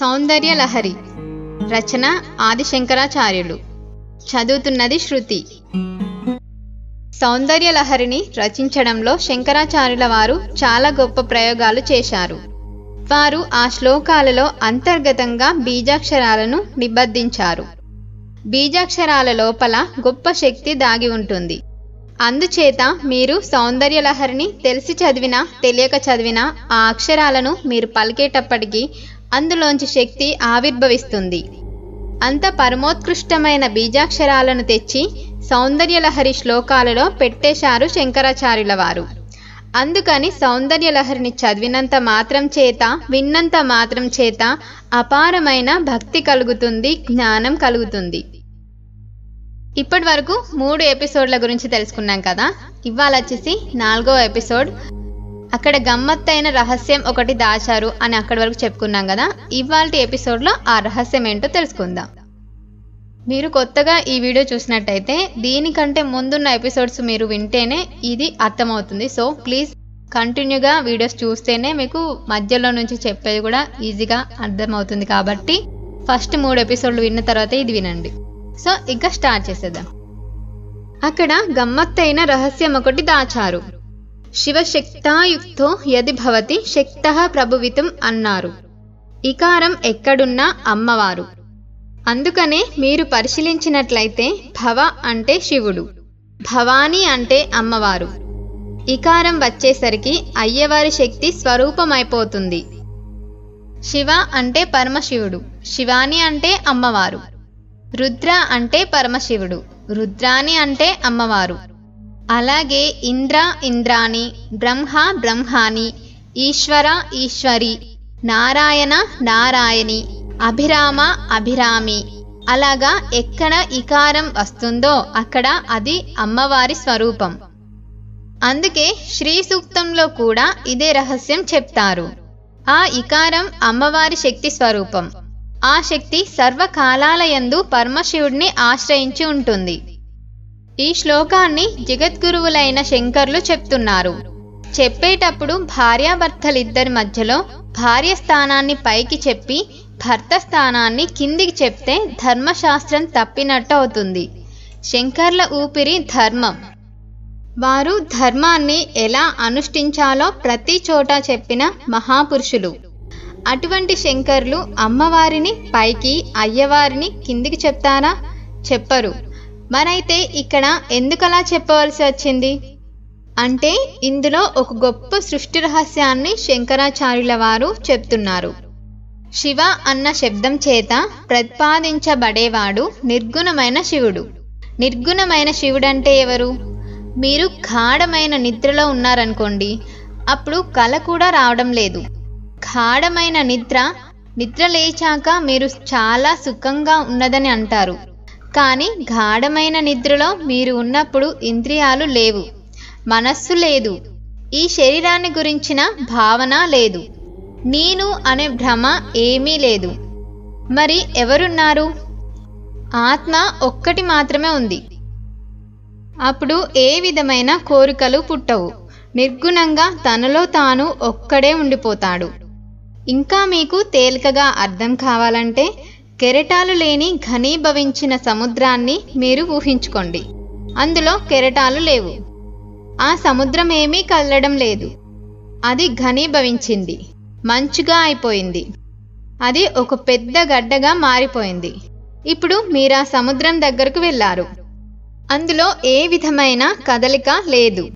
సౌందర్య లహరి రచన ఆది శంకరాచార్యులు. చదువుతున్నది శృతి. సౌందర్య లహరిని రచించడంలో శంకరాచార్యుల వారు చాలా గొప్ప ప్రయోగాలు చేశారు. వారు ఆ శ్లోకాలలో అంతర్గతంగా బీజాక్షరాలను నిబద్ధించారు. బీజాక్షరాల లోపల గొప్ప శక్తి దాగి ఉంటుంది. అందుచేత మీరు సౌందర్య లహరిని తెలిసి చదివినా తెలియక చదివినా ఆ అక్షరాలను మీరు పలికేటప్పటికీ అందులోంచి శక్తి ఆవిర్భవిస్తుంది. అంత పరమోత్కృష్టమైన బీజాక్షరాలను తెచ్చి సౌందర్యలహరి శ్లోకాలలో పెట్టేశారు శంకరాచార్యుల వారు. అందుకని సౌందర్యలహరిని చదివినంత మాత్రం చేత విన్నంత మాత్రం చేత అపారమైన భక్తి కలుగుతుంది, జ్ఞానం కలుగుతుంది. ఇప్పటి వరకు 3 ఎపిసోడ్ల గురించి తెలుసుకున్నాం కదా. ఇవాళ వచ్చేసి 4వ ఎపిసోడ్. అక్కడ గమ్మత్తైన రహస్యం ఒకటి దాచారు అని అక్కడి వరకు చెప్పుకున్నాం కదా. ఇవాల్టి ఎపిసోడ్లో ఆ రహస్యం ఏంటో తెలుసుకుందాం. మీరు కొత్తగా ఈ వీడియో చూసినట్టయితే దీనికంటే ముందున్న ఎపిసోడ్స్ మీరు వింటేనే ఇది అర్థమవుతుంది. సో ప్లీజ్ కంటిన్యూగా వీడియోస్ చూస్తేనే మీకు మధ్యలో నుంచి చెప్పేది కూడా ఈజీగా అర్థమవుతుంది. కాబట్టి ఫస్ట్ 3 ఎపిసోడ్లు విన్న తర్వాత ఇది వినండి. సో ఇక స్టార్ట్ చేసేద్దాం. అక్కడ గమ్మత్తైన రహస్యం ఒకటి దాచారు. శివశక్తాయుక్తో యది భవతి శక్తః ప్రభువితం అన్నారు. ఇకారం ఎక్కడున్నా అమ్మవారు. అందుకనే మీరు పరిశీలించినట్లయితే భవ అంటే శివుడు, భవానీ అంటే అమ్మవారు. ఇకారం వచ్చేసరికి అయ్యవారి శక్తి స్వరూపమైపోతుంది. శివ అంటే పరమశివుడు, శివాని అంటే అమ్మవారు. రుద్ర అంటే పరమశివుడు, రుద్రాని అంటే అమ్మవారు. అలాగే ఇంద్ర ఇంద్రాని, బ్రహ్మ బ్రహ్మాని, ఈశ్వర ఈశ్వరి, నారాయణ నారాయణి, అభిరామ అభిరామి. అలాగా ఎక్కడ ఇకారం వస్తుందో అక్కడ అది అమ్మవారి స్వరూపం. అందుకే శ్రీ సూక్తంలో కూడా ఇదే రహస్యం చెప్తారు. ఆ ఇకారం అమ్మవారి శక్తి స్వరూపం. ఆ శక్తి సర్వకాలాలయందు పరమశివుడిని ఆశ్రయించి ఉంటుంది. ఈ శ్లోకాన్ని జగద్గురువులైన శంకర్లు చెప్తున్నారు. చెప్పేటప్పుడు భార్యాభర్తలిద్దరి మధ్యలో భార్య స్థానాన్ని పైకి చెప్పి భర్త స్థానాన్ని కిందికి చెప్తే ధర్మశాస్త్రం తప్పినట్టు అవుతుంది. శంకర్ల ఊపిరి ధర్మం. వారు ధర్మాన్ని ఎలా అనుష్ఠించాలో ప్రతి చోట చెప్పిన మహాపురుషులు. అటువంటి శంకర్లు అమ్మవారిని పైకి అయ్యవారిని కిందికి చెప్తారా? చెప్పరు. మరైతే ఇక్కడ ఎందుకలా చెప్పవలసి వచ్చింది అంటే ఇందులో ఒక గొప్ప సృష్టి రహస్యాన్ని శంకరాచార్యుల వారు చెప్తున్నారు. శివ అన్న శబ్దం చేత ప్రతిపాదించబడేవాడు నిర్గుణమైన శివుడు. నిర్గుణమైన శివుడంటే ఎవరు? మీరు గాఢమైన నిద్రలో ఉన్నారనుకోండి, అప్పుడు కల కూడా రావడం లేదు. గాఢమైన నిద్ర లేచాక మీరు చాలా సుఖంగా ఉన్నదని అంటారు. కానీ గాఢమైన నిద్రలో మీరు ఉన్నప్పుడు ఇంద్రియాలు లేవు, మనస్సు లేదు, ఈ శరీరాన్ని గురించిన భావన లేదు, నేను అనే భ్రమ ఏమీ లేదు. మరి ఎవరున్నారు? ఆత్మ ఒక్కటి మాత్రమే ఉంది. అప్పుడు ఏ విధమైన కోరికలు పుట్టవు. నిర్గుణంగా తనలో తాను ఒక్కడే ఉండిపోతాడు. ఇంకా మీకు తేలికగా అర్థం కావాలంటే కెరటాలు లేని ఘనీభవించిన సముద్రాన్ని మీరు ఊహించుకోండి. అందులో కెరటాలు లేవు. ఆ సముద్రం ఏమీ కదలడం లేదు. అది ఘనీభవించింది, మంచుగా అయిపోయింది. అది ఒక పెద్ద గడ్డగా మారిపోయింది. ఇప్పుడు మీరు ఆ సముద్రం దగ్గరకు వెళ్ళారు. అందులో ఏ విధమైన కదలిక లేదు.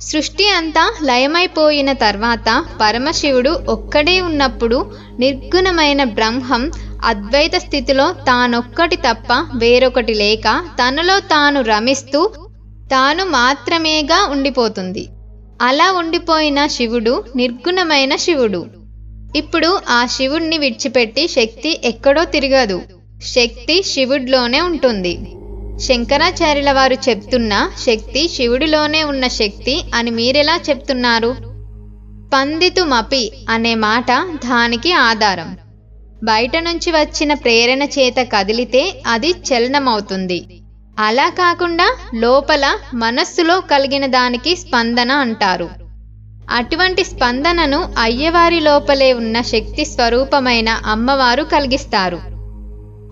సృష్టి అంతా లయమైపోయిన తర్వాత పరమశివుడు ఒక్కడే ఉన్నప్పుడు నిర్గుణమైన బ్రహ్మం అద్వైత స్థితిలో తానొక్కటి తప్ప వేరొకటి లేక తనలో తాను రమిస్తూ తాను మాత్రమేగా ఉండిపోతుంది. అలా ఉండిపోయిన శివుడు నిర్గుణమైన శివుడు. ఇప్పుడు ఆ శివుడిని విడిచిపెట్టి శక్తి ఎక్కడో తిరగదు. శక్తి శివుడిలోనే ఉంటుంది. శంకరాచార్యుల వారు చెప్తున్న శక్తి శివుడిలోనే ఉన్న శక్తి అని మీరెలా చెప్తున్నారు? స్పందితుమపి అనే మాట దానికి ఆధారం. బయట నుంచి వచ్చిన ప్రేరణ చేత కదిలితే అది చలనమవుతుంది. అలా కాకుండా లోపల మనస్సులో కలిగిన దానికి స్పందన అంటారు. అటువంటి స్పందనను అయ్యవారి లోపలే ఉన్న శక్తి స్వరూపమైన అమ్మవారు కలిగిస్తారు.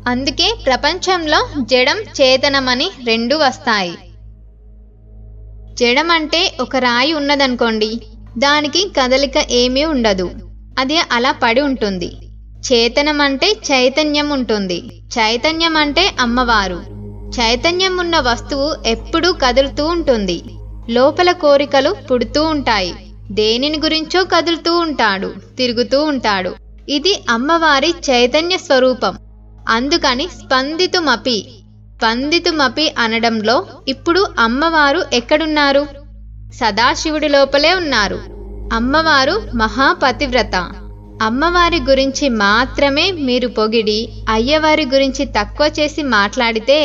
అందుకే ప్రపంచంలో జడం చేతనమని రెండు వస్తాయి. జడం అంటే ఒక రాయి ఉన్నదనుకోండి, దానికి కదలిక ఏమీ ఉండదు, అది అలా పడి ఉంటుంది. చేతనం అంటే చైతన్యం ఉంటుంది. చైతన్యం అంటే అమ్మవారు. చైతన్యం ఉన్న వస్తువు ఎప్పుడూ కదులుతూ ఉంటుంది. లోపల కోరికలు పుడుతూ ఉంటాయి. దేనిని గురించో కదులుతూ ఉంటాడు, తిరుగుతూ ఉంటాడు. ఇది అమ్మవారి చైతన్య స్వరూపం. అందుకని స్పందితుమపి అనడంలో ఇప్పుడు అమ్మవారు ఎక్కడున్నారు? సదాశివుడి లోపలే ఉన్నారు. అమ్మవారు మహాపతివ్రత. అమ్మవారి గురించి మాత్రమే మీరు పొగిడి అయ్యవారి గురించి తక్కువ చేసి మాట్లాడితే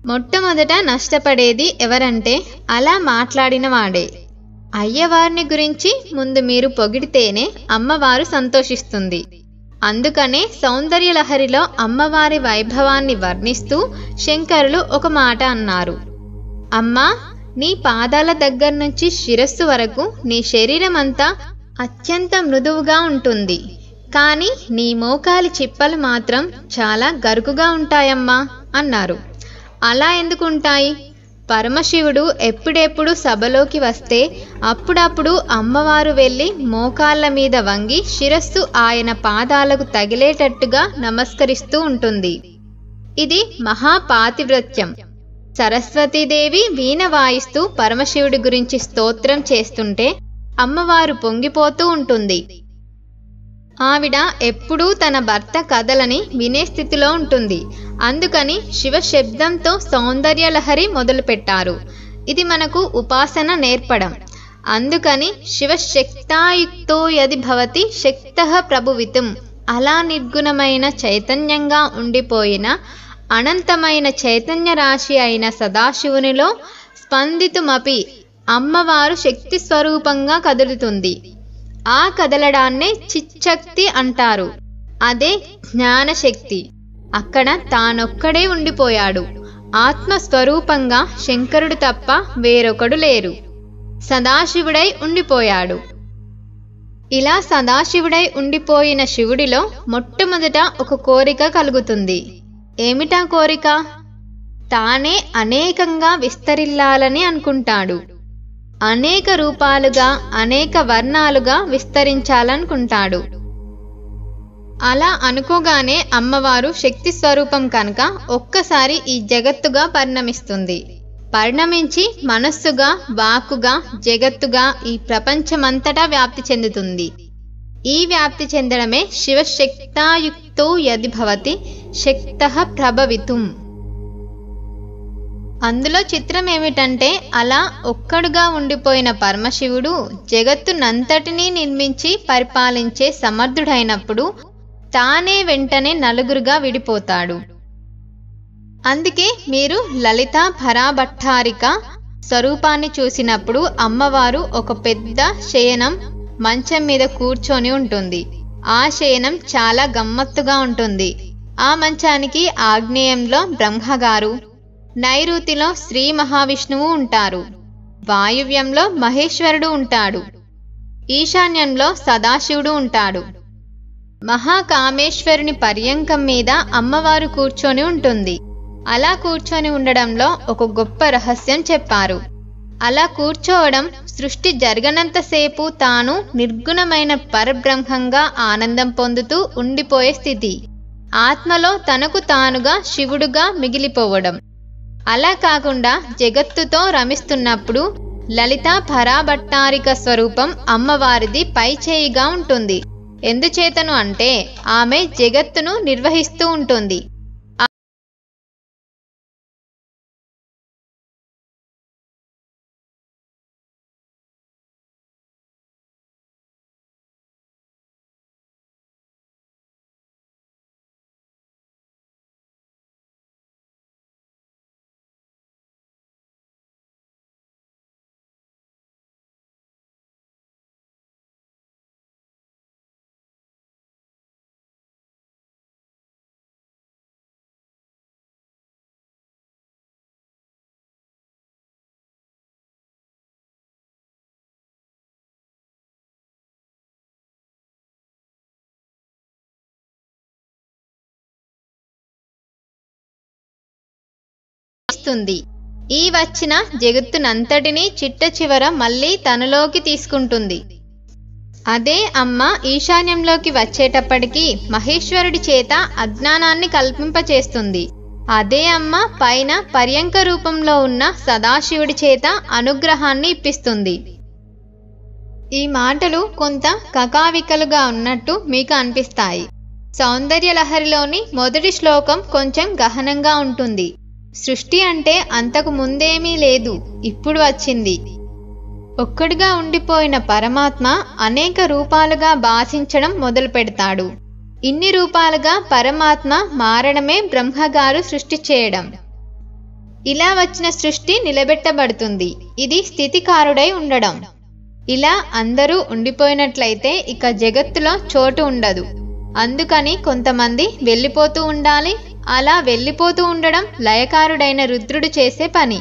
మొట్టమొదట నష్టపడేది ఎవరంటే అలా మాట్లాడిన వాడే. అయ్యవారిని గురించి ముందు మీరు పొగిడితేనే అమ్మవారు సంతోషిస్తుంది. అందుకనే సౌందర్యలహరిలో అమ్మవారి వైభవాన్ని వర్ణిస్తూ శంకరులు ఒక మాట అన్నారు. అమ్మా, నీ పాదాల దగ్గర నుంచి శిరస్సు వరకు నీ శరీరం అంతా అత్యంత మృదువుగా ఉంటుంది, కానీ నీ మోకాలి చిప్పలు మాత్రం చాలా గరుకుగా ఉంటాయమ్మా అన్నారు. అలా ఎందుకుంటాయి? పరమశివుడు ఎప్పుడెప్పుడు సభలోకి వస్తే అప్పుడప్పుడు అమ్మవారు వెళ్ళి మోకాళ్ళ మీద వంగి శిరస్సు ఆయన పాదాలకు తగిలేటట్టుగా నమస్కరిస్తూ ఉంటుంది. ఇది మహాపాతివ్రత్యం. సరస్వతీదేవి వీణ వాయిస్తూ పరమశివుడి గురించి స్తోత్రం చేస్తుంటే అమ్మవారు పొంగిపోతూ ఉంటుంది. ఆవిడ ఎప్పుడూ తన భర్త కథలని వినే స్థితిలో ఉంటుంది. అందుకని శివ శబ్దంతో సౌందర్యలహరి మొదలుపెట్టారు. ఇది మనకు ఉపాసన నేర్పడం. అందుకని శివశక్తాయుక్తో యది భవతి శక్తః ప్రభువితుం. అలా నిర్గుణమైన చైతన్యంగా ఉండిపోయిన అనంతమైన చైతన్య రాశి అయిన సదాశివునిలో స్పందితుమపి అమ్మవారు శక్తి స్వరూపంగా కదులుతుంది. ఆ కదలడాన్నే చిచ్చక్తి అంటారు. అదే జ్ఞానశక్తి. అక్కడ తానొక్కడే ఉండిపోయాడు. ఆత్మస్వరూపంగా శంకరుడు తప్ప వేరొకడు లేరు. సదాశివుడై ఉండిపోయాడు. ఇలా సదాశివుడై ఉండిపోయిన శివుడిలో మొట్టమొదట ఒక కోరిక కలుగుతుంది. ఏమిటా కోరిక? తానే అనేకంగా విస్తరిల్లాలని అనుకుంటాడు. అనేక రూపాలుగా, అనేక వర్ణాలుగా విస్తరించాలనుకుంటాడు. అలా అనుకోగానే అమ్మవారు శక్తి స్వరూపం కనుక ఒక్కసారి ఈ జగత్తుగా పరిణమిస్తుంది. పరిణమించి మనస్సుగా, వాక్కుగా, జగత్తుగా ఈ ప్రపంచమంతటా వ్యాప్తి చెందుతుంది. ఈ వ్యాప్తి చెందడమే శివశక్తాయుక్తో యది భవతి శక్తః ప్రభవితుం. అందులో చిత్రం ఏమిటంటే అలా ఒక్కడుగా ఉండిపోయిన పరమశివుడు జగత్తునంతటినీ నిర్మించి పరిపాలించే సమర్థుడైనప్పుడు తానే వెంటనే నలుగురుగా విడిపోతాడు. అందుకే మీరు లలిత పరాభట్టారిక స్వరూపాన్ని చూసినప్పుడు అమ్మవారు ఒక పెద్ద శయనం మంచం మీద కూర్చొని ఉంటుంది. ఆ శయనం చాలా గమ్మత్తుగా ఉంటుంది. ఆ మంచానికి ఆగ్నేయంలో బ్రహ్మగారు, నైరుతిలో శ్రీ మహావిష్ణువు ఉంటారు. వాయువ్యంలో మహేశ్వరుడు ఉంటాడు. ఈశాన్యంలో సదాశివుడు ఉంటాడు. మహాకామేశ్వరుని పర్యంకం మీద అమ్మవారు కూర్చొని ఉంటుంది. అలా కూర్చొని ఉండడంలో ఒక గొప్ప రహస్యం చెప్పారు. అలా కూర్చోవడం సృష్టి జరగనంతసేపు తాను నిర్గుణమైన పరబ్రహ్మంగా ఆనందం పొందుతూ ఉండిపోయే స్థితి. ఆత్మలో తనకు తానుగా శివుడుగా మిగిలిపోవడం. అలా కాకుండా జగత్తుతో రమిస్తున్నప్పుడు లలిత పరాభట్టారిక స్వరూపం అమ్మవారిది పైచేయిగా ఉంటుంది. ఎందుచేతను అంటే ఆమె జగత్తును నిర్వహిస్తూ ఉంటుంది. ఇస్తుంది. ఈ వచ్చిన జగత్తునంతటినీ చిట్ట చివర మళ్ళీ తనలోకి తీసుకుంటుంది. అదే అమ్మ ఈశాన్యంలోకి వచ్చేటప్పటికి మహేశ్వరుడి చేత అజ్ఞానాన్ని కల్పింపచేస్తుంది. అదే అమ్మ పైన పర్యంక రూపంలో ఉన్న సదాశివుడి చేత అనుగ్రహాన్ని ఇప్పిస్తుంది. ఈ మాటలు కొంత కకావికలుగా ఉన్నట్టు మీకు అనిపిస్తాయి. సౌందర్యలహరిలోని మొదటి శ్లోకం కొంచెం గహనంగా ఉంటుంది. సృష్టి అంటే అంతకు ముందేమీ లేదు, ఇప్పుడు వచ్చింది. ఒక్కడిగా ఉండిపోయిన పరమాత్మ అనేక రూపాలుగా భాషించడం మొదలు పెడతాడు. ఇన్ని రూపాలుగా పరమాత్మ మారడమే బ్రహ్మగారు సృష్టి చేయడం. ఇలా వచ్చిన సృష్టి నిలబెట్టబడుతుంది. ఇది స్థితికారుడై ఉండడం. ఇలా అందరూ ఉండిపోయినట్లయితే ఇక జగత్తులో చోటు ఉండదు. అందుకని కొంతమంది వెళ్ళిపోతూ ఉండాలి. అలా వెళ్ళిపోతూ ఉండడం లయకారుడైన రుద్రుడు చేసే పని.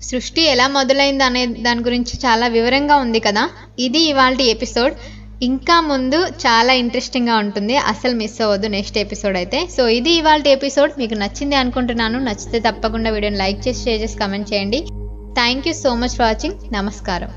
సృష్టి ఎలా మొదలైంది అనే దాని గురించి చాలా వివరంగా ఉంది కదా. ఇది ఇవాల్టి ఎపిసోడ్. ఇంకా ముందు చాలా ఇంట్రెస్టింగ్గా ఉంటుంది, అసలు మిస్ అవ్వద్దు నెక్స్ట్ ఎపిసోడ్ అయితే. సో ఇది ఇవాల్టి ఎపిసోడ్. మీకు నచ్చింది అనుకుంటున్నాను. నచ్చితే తప్పకుండా వీడియోని లైక్ చేసి, షేర్ చేసి, కమెంట్ చేయండి. Thank you so much for watching. నమస్కారం.